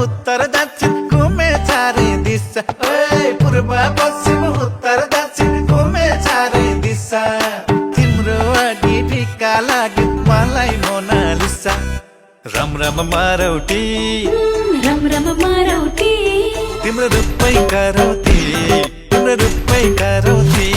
उत्तर दक्षिण घुमे चारै दिशा पूर्व पश्चिम उत्तर दक्षिण घुमे चारै दिशा तिम्रो अघि ढिक्का लाग्यो मलाई मोनालिसा राम राम मारौटी राम राम मारौटी तिम्रो रूपमै करौती तिम्रो रूपमै करौती